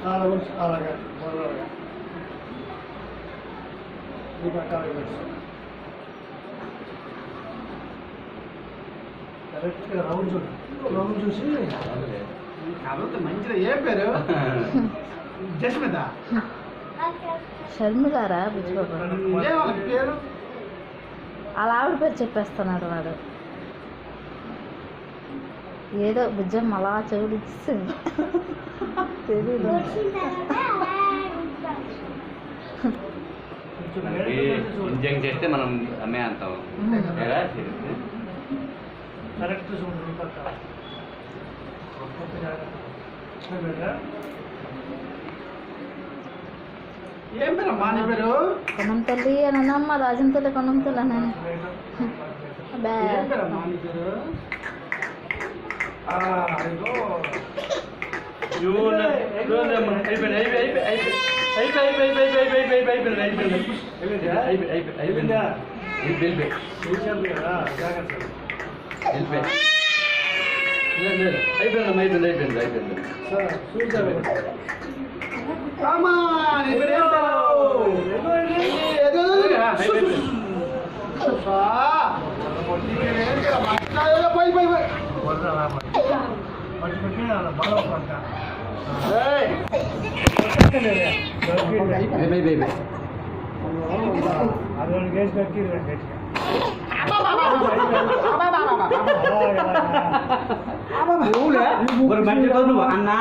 అలాగే ఈ ప్రకారం కరెక్ట్గా రౌండ్ చూసి కాబట్టి మంచిగా ఏ పేరు జస్మిత షర్మిలారా బుజ్జిబాబు పేరు అలా ఆవిడ పేరు చెప్పేస్తున్నాడు వాడు. ఏదో బుజ్జమ్మ అలా చెవుడిచ్చింది తెలీదు. ఇంజెక్ట్ చేస్తే మనం అమ్మే అంటాం. కరెక్ట్ ఏం పేరు అమ్మా నీ పేరు? కొనం తల్లి అని అన్నమ్మ, రాజం తల్లి కొనం తల్లి అని. ఏం పేరు అమ్మా నీ పేరు? అన్న